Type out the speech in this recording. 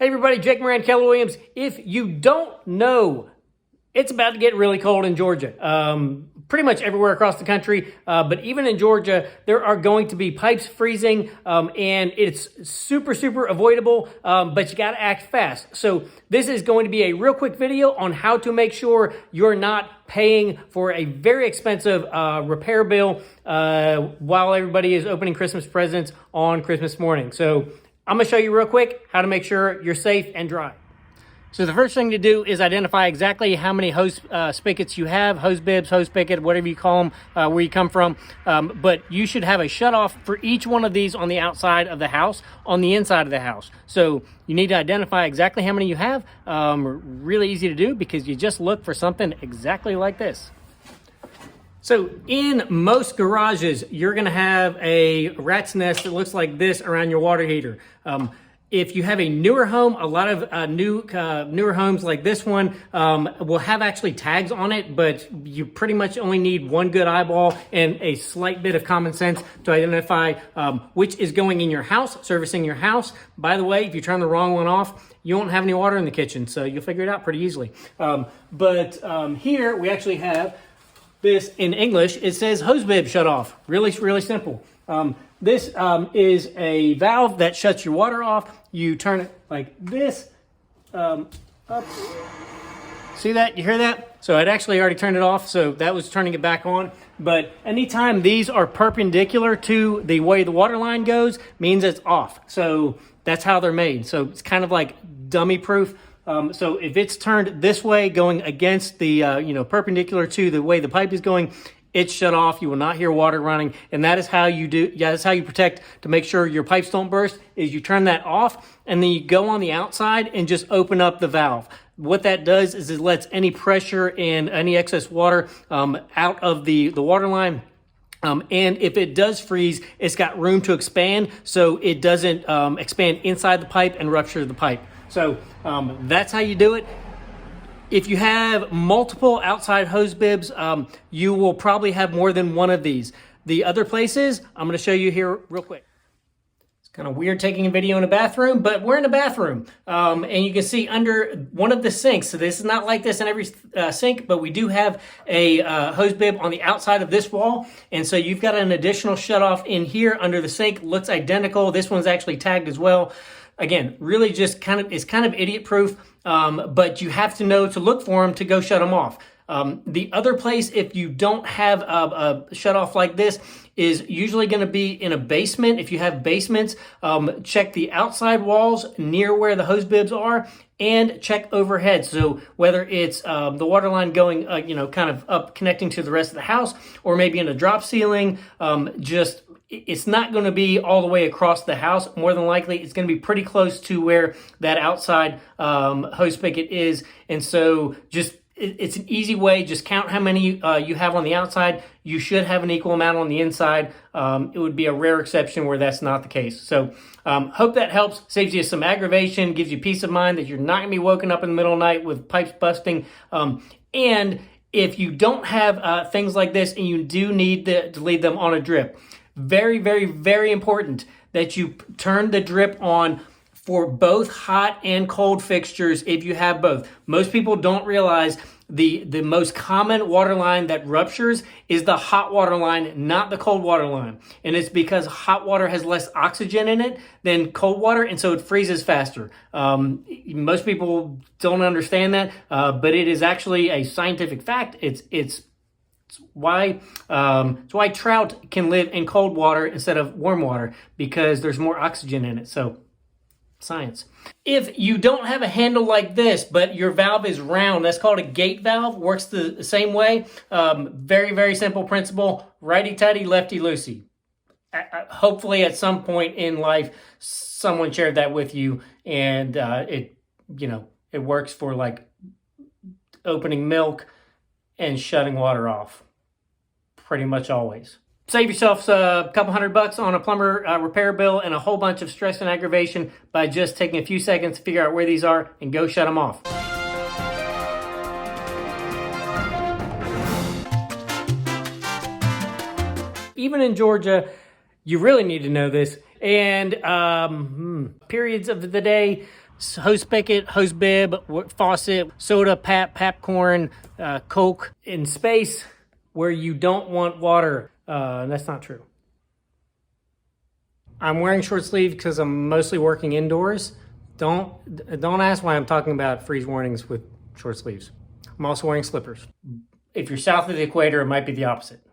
Hey everybody, Jake Moran, Keller Williams. If you don't know, it's about to get really cold in Georgia. Pretty much everywhere across the country, but even in Georgia, there are going to be pipes freezing, and it's super avoidable, but you gotta act fast. So this is going to be a real quick video on how to make sure you're not paying for a very expensive repair bill while everybody is opening Christmas presents on Christmas morning. So I'm gonna show you real quick how to make sure you're safe and dry. So the first thing to do is identify exactly how many hose spigots you have, hose bibs, hose spigot, whatever you call them, where you come from. But you should have a shutoff for each one of these on the outside of the house, on the inside of the house. So you need to identify exactly how many you have. Really easy to do because you just look for something exactly like this. So in most garages, you're gonna have a rat's nest that looks like this around your water heater. If you have a newer home, a lot of newer homes like this one will have actually tags on it, but you pretty much only need one good eyeball and a slight bit of common sense to identify which is going in your house, servicing your house. By the way, if you turn the wrong one off, you won't have any water in the kitchen, so you'll figure it out pretty easily. Here we actually have this in English. It says hose bib shut off. Really simple. This is a valve that shuts your water off. You turn it like this, up. See that? You hear that? So I'd actually already turned it off, so that was turning it back on. But anytime these are perpendicular to the way the water line goes, means it's off. So that's how they're made. So it's kind of like dummy proof. So if it's turned this way, going against the, perpendicular to the way the pipe is going, it's shut off. You will not hear water running. And that is how you do, that's how you protect to make sure your pipes don't burst, is you turn that off and then you go on the outside and just open up the valve. What that does is it lets any pressure and any excess water out of the water line. And if it does freeze, it's got room to expand so it doesn't expand inside the pipe and rupture the pipe. So that's how you do it. If you have multiple outside hose bibs, you will probably have more than one of these. The other places, I'm going to show you here real quick. It's kind of weird taking a video in a bathroom, but we're in a bathroom. And you can see under one of the sinks, so this is not like this in every sink, but we do have a hose bib on the outside of this wall. And so you've got an additional shutoff in here under the sink. Looks identical. This one's actually tagged as well. Again, really just it's kind of idiot proof, but you have to know to look for them to go shut them off. The other place, if you don't have a shut off like this, is usually going to be in a basement. If you have basements, check the outside walls near where the hose bibs are and check overhead. So whether it's the water line going, kind of up connecting to the rest of the house, or maybe in a drop ceiling, it's not going to be all the way across the house. More than likely, it's going to be pretty close to where that outside hose spigot is. And so it's an easy way. Just count how many you have on the outside. You should have an equal amount on the inside. It would be a rare exception where that's not the case. So hope that helps. Saves you some aggravation, gives you peace of mind that you're not going to be woken up in the middle of the night with pipes busting. And if you don't have things like this and you do need to leave them on a drip, very important that you turn the drip on for both hot and cold fixtures if you have both. Most people don't realize the most common water line that ruptures is the hot water line, not the cold water line. And it's because hot water has less oxygen in it than cold water, and so it freezes faster. Most people don't understand that, but it is actually a scientific fact. It's why trout can live in cold water instead of warm water, because there's more oxygen in it. So science. If you don't have a handle like this, but your valve is round, that's called a gate valve. Works the same way. Very simple principle. Righty-tighty, lefty-loosey. Hopefully at some point in life, someone shared that with you, and it works for like opening milk and shutting water off. Pretty much always. Save yourself a couple $100 on a plumber repair bill and a whole bunch of stress and aggravation by just taking a few seconds to figure out where these are and go shut them off. Even in Georgia, you really need to know this. And periods of the day, hose spigot, hose bib, faucet, soda, popcorn, Coke. In space where you don't want water, that's not true. I'm wearing short sleeve because I'm mostly working indoors. Don't ask why I'm talking about freeze warnings with short sleeves. I'm also wearing slippers. If you're south of the equator, it might be the opposite.